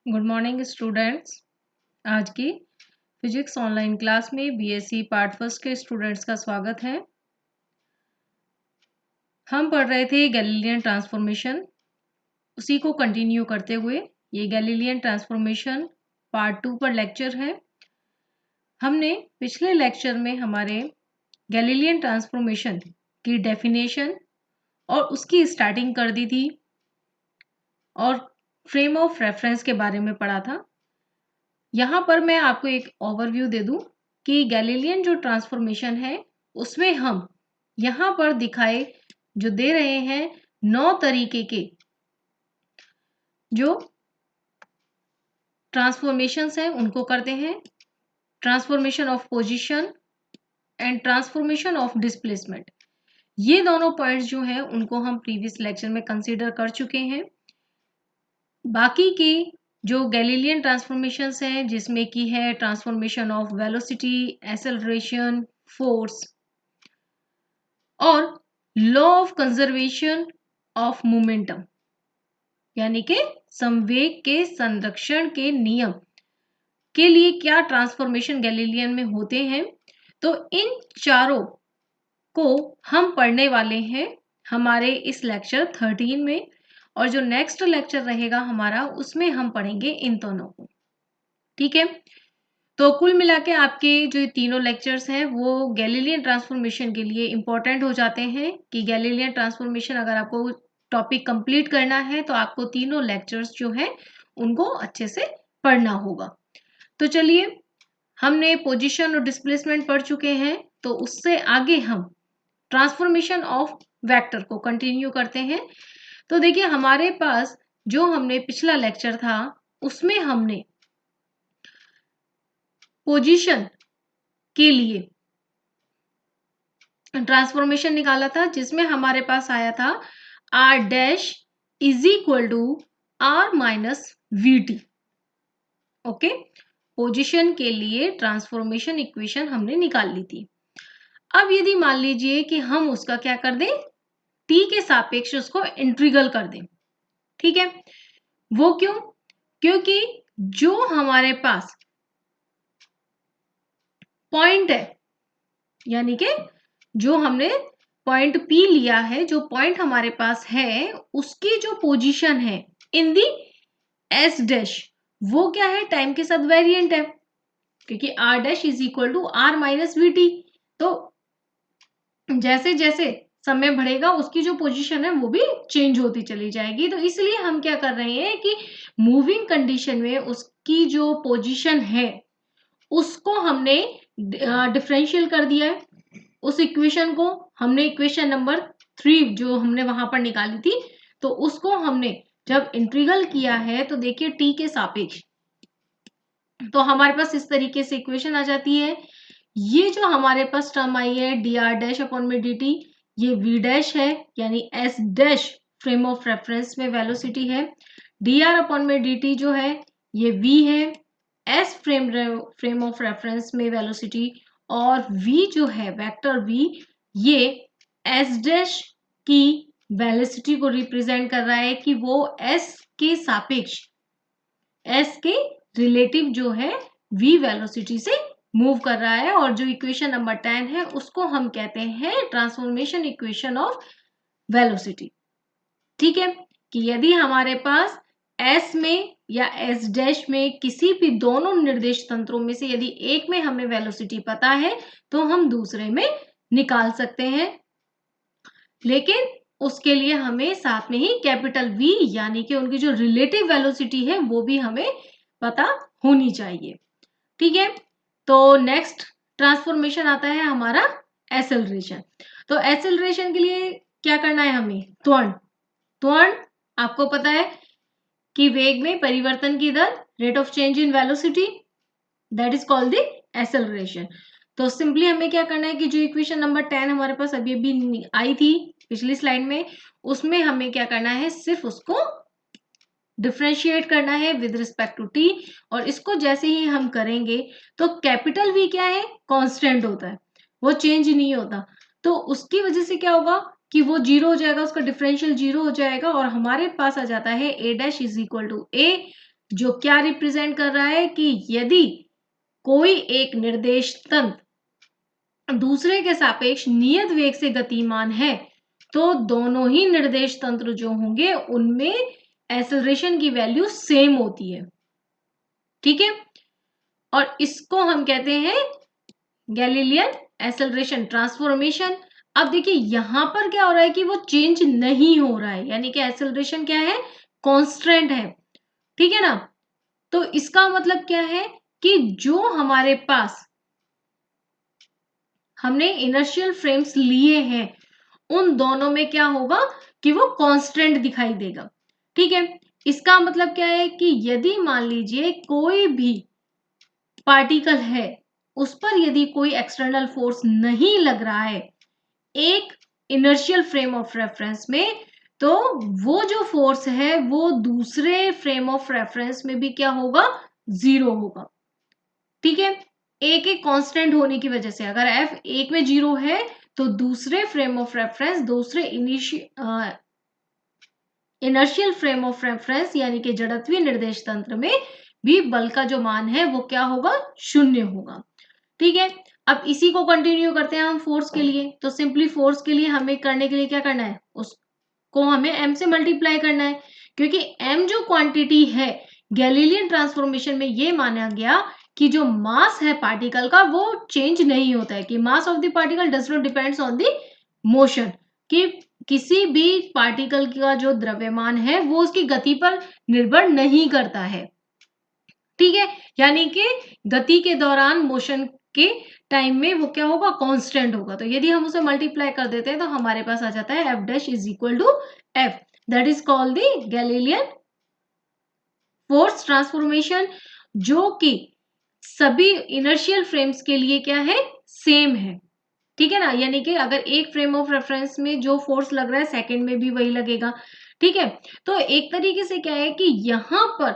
Good morning students. आज की physics online class में बीएससी पार्ट फर्स्ट के स्टूडेंट्स का स्वागत है। हम पढ़ रहे थे गैलीलियन ट्रांसफॉर्मेशन, उसी को कंटिन्यू करते हुए ये गैलीलियन ट्रांसफॉर्मेशन पार्ट 2 पर लेक्चर है। हमने पिछले लेक्चर में हमारे गैलीलियन ट्रांसफॉर्मेशन की डेफिनेशन और उसकी स्टार्टिंग कर दी थी और फ्रेम ऑफ रेफरेंस के बारे में पढ़ा था। यहाँ पर मैं आपको एक ओवरव्यू दे दूं कि गैलीलियन जो ट्रांसफॉर्मेशन है उसमें हम यहाँ पर दिखाए जो दे रहे हैं 9 तरीके के जो ट्रांसफॉर्मेशंस हैं उनको करते हैं। Transformation of position and transformation of displacement, ये दोनों पॉइंट्स जो हैं उनको हम प्रीवियस लेक्चर में कंसीडर कर चुके हैं। बाकी की जो गैलीलियन ट्रांसफॉर्मेशंस हैं जिसमें की है transformation of velocity, acceleration, force और law of conservation of momentum, यानी कि संवेग के संरक्षण के नियम के लिए क्या ट्रांसफॉर्मेशन गैलीलियन में होते हैं, तो इन चारों को हम पढ़ने वाले हैं हमारे इस लेक्चर 13 में, और जो नेक्स्ट लेक्चर रहेगा हमारा उसमें हम पढ़ेंगे इन दोनों को। ठीक है, तो कुल मिला के आपके जो तीनों लेक्चर्स हैं वो गैलीलियन ट्रांसफॉर्मेशन के लिए इम्पोर्टेंट हो जाते हैं कि गैलीलियन ट्रांसफॉर्मेशन अगर आपको टॉपिक कंप्लीट करना है तो आपको तीनों लेक्चर्स जो हैं उनको अच्छे से पढ़ना होगा। तो चलिए, हमने पोजीशन और डिस्प्लेसमेंट पढ़ चुके हैं, तो उससे आगे हम ट्रांसफॉर्मेशन ऑफ वेक्टर को कंटिन्यू करते हैं। तो देखिए, हमारे पास जो हमने पिछला लेक्चर था उसमें हमने पोजीशन के लिए ट्रांसफॉर्मेशन निकाला था जिसमें हमारे पास आया था r dash is equal to r minus V. Okay, position के लिए ट्रांसफॉर्मेशन इक्वेशन हमने निकाल ली थी। अब यदि मान लीजिए कि हम उसका क्या कर दें, t के सापेक्ष उसको इंटीग्रल कर दें। ठीक है, वो क्यों? क्योंकि जो हमारे पास पॉइंट है, यानी कि जो हमने पॉइंट P लिया है, जो पॉइंट हमारे पास है उसकी जो पोजीशन है इन दी S डैश, वो क्या है, टाइम के साथ वेरिएंट है, क्योंकि R dash is equal to R minus V T. तो जैसे जैसे समय बढ़ेगा उसकी जो पोजीशन है वो भी चेंज होती चली जाएगी। तो इसलिए हम क्या कर रहे हैं कि मूविंग कंडीशन में उसकी जो पोजीशन है उसको हमने डिफरेंशियल कर दिया है। उस इक्वेशन को हमने इक्वेशन नंबर 3 जो हमने वहां पर निकाली थी, तो उसको हमने जब इंटीग्रल किया है तो देखिए t के सापेक्ष, तो हमारे पास इस तरीके से इक्वेशन आ जाती है। ये जो हमारे पास टर्म आई है डी आर डैश अपॉन में डी टी, ये वी डैश है, यानी S dash frame of reference में वेलोसिटी है। डी आर अपॉन में डी टी जो है ये वी है, एस फ्रेम ऑफ रेफरेंस में वेलोसिटी, और v जो है वेक्टर v, ये s डैश की वेलोसिटी को रिप्रेजेंट कर रहा है कि वो s के सापेक्ष, s के रिलेटिव जो है v वेलोसिटी से मूव कर रहा है। और जो इक्वेशन नंबर 10 है उसको हम कहते हैं ट्रांसफॉर्मेशन इक्वेशन ऑफ वेलोसिटी। ठीक है, कि यदि हमारे पास S में या S डैश में किसी भी दोनों निर्देश तंत्रों में से यदि एक में हमें वेलोसिटी पता है तो हम दूसरे में निकाल सकते हैं, लेकिन उसके लिए हमें साथ में ही कैपिटल V यानी कि उनकी जो रिलेटिव वेलोसिटी है वो भी हमें पता होनी चाहिए। ठीक है, तो नेक्स्ट ट्रांसफॉर्मेशन आता है हमारा एक्सेलरेशन। तो एक्सेलरेशन के लिए क्या करना है हमें, त्वरण आपको पता है कि वेग में परिवर्तन की दर, rate of change in velocity, that is called the acceleration. तो सिंपली हमें क्या करना है कि जो इक्वेशन नंबर 10 हमारे पास अभी अभी आई थी पिछली स्लाइड में, उसमें हमें क्या करना है, सिर्फ उसको डिफ्रेंशिएट करना है विद रिस्पेक्ट टू टी। और इसको जैसे ही हम करेंगे तो कैपिटल वी क्या है, कांस्टेंट होता है, वो चेंज नहीं होता। तो उसकी वजह से क्या होगा कि वो जीरो हो जाएगा, उसका डिफरेंशियल जीरो हो जाएगा और हमारे पास आ जाता है ए डैश इज इक्वल टू ए जो क्या रिप्रेजेंट कर रहा है कि यदि कोई एक निर्देश तंत्र दूसरे के सापेक्ष नियत वेग से गतिमान है तो दोनों ही निर्देश तंत्र जो होंगे उनमें एक्सेलरेशन की वैल्यू सेम होती है। ठीक है, और इसको हम कहते हैं गैलीलियन एक्सेलरेशन ट्रांसफॉर्मेशन। अब देखिए यहां पर क्या हो रहा है कि वो चेंज नहीं हो रहा है, यानी कि एक्सेलरेशन क्या है, कांस्टेंट है। ठीक है ना, तो इसका मतलब क्या है कि जो हमारे पास हमने इनर्शियल फ्रेम्स लिए हैं उन दोनों में क्या होगा कि वो कांस्टेंट दिखाई देगा। ठीक है, इसका मतलब क्या है कि यदि मान लीजिए कोई भी पार्टिकल है उस पर यदि कोई एक्सटर्नल फोर्स नहीं लग रहा है एक इनर्शियल फ्रेम ऑफ रेफरेंस में, तो वो जो फोर्स है वो दूसरे फ्रेम ऑफ रेफरेंस में भी क्या होगा, जीरो होगा। ठीक है, एक एक कांस्टेंट होने की वजह से अगर एफ एक में जीरो है तो दूसरे फ्रेम ऑफ रेफरेंस, दूसरे इनर्शियल फ्रेम ऑफ रेफरेंस यानी कि जड़त्वीय निर्देश तंत्र में भी बल का जो मान है वो क्या होगा, शून्य होगा। ठीक है, अब इसी को कंटिन्यू करते हैं हम फोर्स के लिए। तो सिंपली फोर्स के लिए हमें करने के लिए क्या करना है, उसको हमें m से मल्टीप्लाई करना है, क्योंकि m जो क्वांटिटी है गैलीलियन ट्रांसफॉर्मेशन में ये माना गया कि जो मास है पार्टिकल का वो चेंज नहीं होता है, कि mass of the particle does not depends on the motion, कि किसी भी पार्टिकल का जो द्रव्यमान है वो उसकी गति पर निर्भर नहीं करता है। ठीक है, यानी कि गति के दौरान मोशन के टाइम में वो क्या होगा, कांस्टेंट होगा। तो यदि हम उसे मल्टीप्लाई कर देते हैं तो हमारे पास आ जाता है F dash is equal to F, that is called the Galilean force transformation, जो कि सभी इनर्शियल फ्रेम्स के लिए क्या है, सेम है। ठीक है ना, यानी कि अगर एक फ्रेम ऑफ रेफरेंस में जो फोर्स लग रहा है सेकंड में भी वही लगेगा। ठीक है, तो एक तरीके से क्या है कि यहाँ पर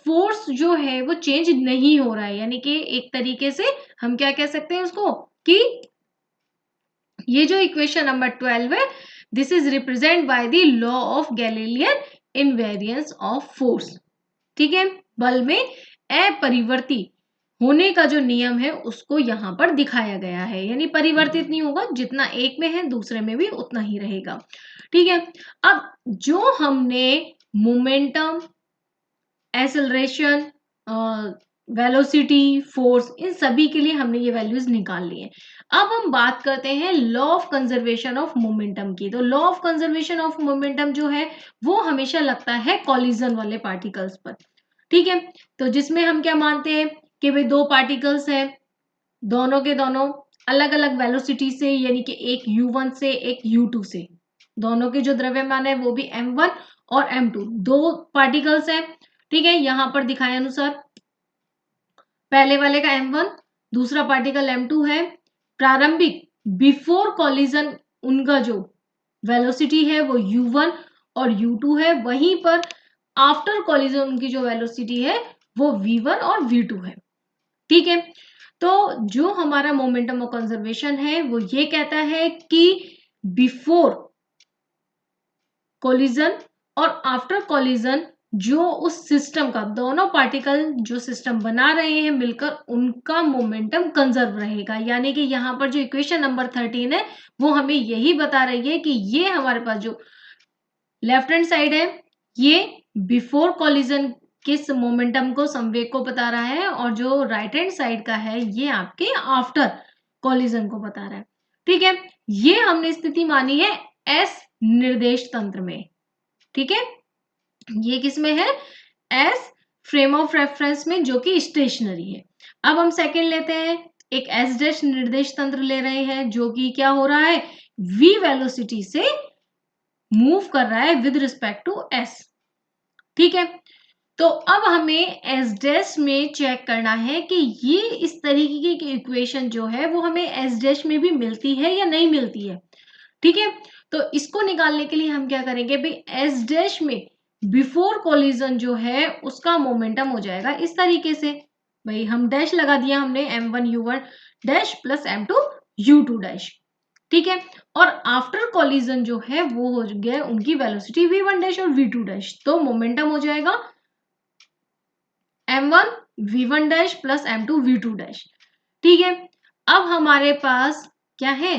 फोर्स जो है वो चेंज नहीं हो रहा है, यानी कि एक तरीके से हम क्या कह सकते हैं उसको कि ये जो इक्वेशन नंबर 12 है this is represent by the law of Galilean invariance of force. ठीक है, बल में अपरिवर्ती होने का जो नियम है उसको यहां पर दिखाया गया है, यानी परिवर्तित नहीं होगा, जितना एक में है दूसरे में भी उतना ही रहेगा। ठीक है, अब जो हमने मोमेंटम, एक्सेलरेशन, वेलोसिटी, फोर्स, इन सभी के लिए हमने ये वैल्यूज निकाल ली है। अब हम बात करते हैं law of conservation of momentum की। तो law of conservation of momentum जो है वो हमेशा लगता है कॉलिजन वाले पार्टिकल्स पर। ठीक है, तो जिसमें हम क्या मानते हैं कि भाई दो पार्टिकल्स हैं, दोनों के दोनों अलग अलग वेलोसिटी से, यानी कि एक u1 से एक u2 से, दोनों के जो द्रव्यमान है वो भी m1 और m2 दो पार्टिकल्स हैं। ठीक है, यहां पर दिखाए अनुसार पहले वाले का m1, दूसरा पार्टिकल m2 है। प्रारंभिक बिफोर कॉलिजन उनका जो वेलोसिटी है वो u1 और u2 है, वहीं पर आफ्टर कॉलिजन उनकी जो वेलोसिटी है वो v1 और v2 है। ठीक है, तो जो हमारा मोमेंटम ऑफ कंजर्वेशन है वो ये कहता है कि बिफोर कॉलिजन और आफ्टर कॉलिजन जो उस सिस्टम का, दोनों पार्टिकल जो सिस्टम बना रहे हैं मिलकर उनका मोमेंटम कंजर्व रहेगा। यानी कि यहाँ पर जो इक्वेशन नंबर 13 है वो हमें यही बता रही है कि ये हमारे पास जो लेफ्ट हैंड साइड है ये बिफोर कॉलिजन किस मोमेंटम को, संवेग को बता रहा है, और जो राइट हैंड साइड का है ये आपके आफ्टर कॉलिजन को बता रहा है। ठीक है, ये हमने स्थिति मानी है एस निर्देश तंत्र में। ठीक है, ये किस में है, एस फ्रेम ऑफ रेफरेंस में, जो कि स्टेशनरी है। अब हम सेकंड लेते हैं, एक एस डैश निर्देश तंत्र ले रहे हैं जो कि क्या हो रहा है, v वेलोसिटी से मूव कर रहा है विद रिस्पेक्ट टू s। ठीक है, तो अब हमें एस डैश में चेक करना है कि ये इस तरीके की इक्वेशन जो है वो हमें एस डैश में भी मिलती है या नहीं मिलती है। ठीक है, तो इसको निकालने के लिए हम क्या करेंगे भाई, एस डैश में बिफोर कोलिजन जो है उसका मोमेंटम हो जाएगा इस तरीके से, भाई हम डैश लगा दिया हमने m1 u1 dash plus m2 u2 dash. ठीक है, और आफ्टर कॉलिजन जो है वो हो गया उनकी वेलोसिटी v1 डैश और v2 डैश, तो मोमेंटम हो जाएगा m1 v1 dash plus m2 v2 dash. ठीक है, अब हमारे पास क्या है,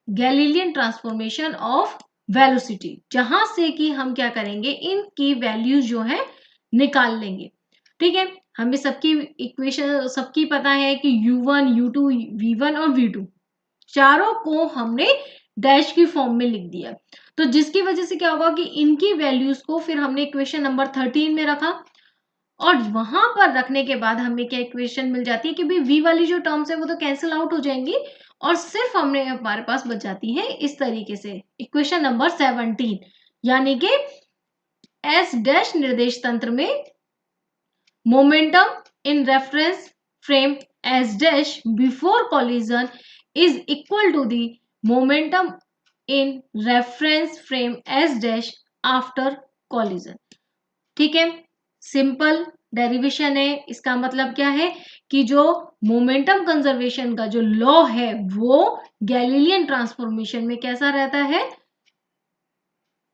गैलीलियन ट्रांसफॉर्मेशन ऑफ वेलोसिटी, जहां से कि हम क्या करेंगे, इनकी वैल्यूज जो है निकाल लेंगे। ठीक है, हमें सबकी इक्वेशन सबकी पता है कि u1 u2 v1 और v2 चारों को हमने डैश की फॉर्म में लिख दिया। तो जिसकी वजह से क्या होगा कि इनकी वैल्यूज को फिर हमने इक्वेशन नंबर 13 में रखा, और वहां पर रखने के बाद हमें क्या इक्वेशन मिल जाती है कि भाई v वाली जो टर्म्स है वो तो कैंसिल आउट हो जाएंगी, और सिर्फ हमारे पास बच जाती है इस तरीके से इक्वेशन नंबर 17, यानी कि एस डैश निर्देश तंत्र में momentum in reference frame S dash before collision is equal to the momentum in reference frame S dash after collision. ठीक है, सिंपल डेरिवेशन है। इसका मतलब क्या है कि जो मोमेंटम कंजर्वेशन का जो लॉ है वो गैलीलियन ट्रांसफॉर्मेशन में कैसा रहता है,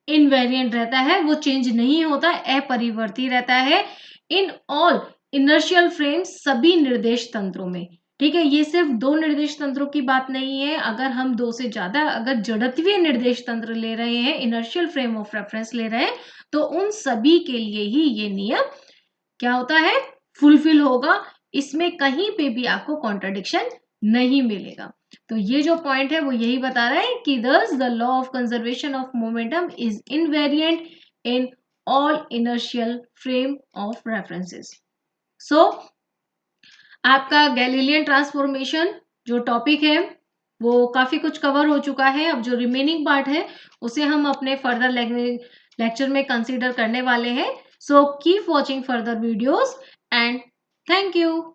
इनवेरिएंट रहता है, वो चेंज नहीं होता, अपरिवर्ती रहता है इन ऑल इनर्शियल फ्रेम्स, सभी निर्देश तंत्रों में। ठीक है, ये सिर्फ दो निर्देश तंत्रों की बात नहीं है, अगर हम दो से ज्यादा अगर जड़त्वीय निर्देश तंत्र ले रहे हैं, इनर्शियल फ्रेम ऑफ रेफरेंस ले रहे हैं, तो उन सभी के लिए ही ये नियम क्या होता है, फुलफिल होगा। इसमें कहीं पे भी आपको कॉन्ट्रडिक्शन नहीं मिलेगा। तो ये जो पॉइंट है वो यही बता रहा है कि thus the law of conservation of momentum is invariant in all inertial frame of references. So आपका गैलीलियन ट्रांसफॉर्मेशन जो टॉपिक है वो काफी कुछ कवर हो चुका है। अब जो रिमेनिंग पार्ट है उसे हम अपने फर्दर लेक्चर में कंसीडर करने वाले हैं। So keep watching further videos and thank you.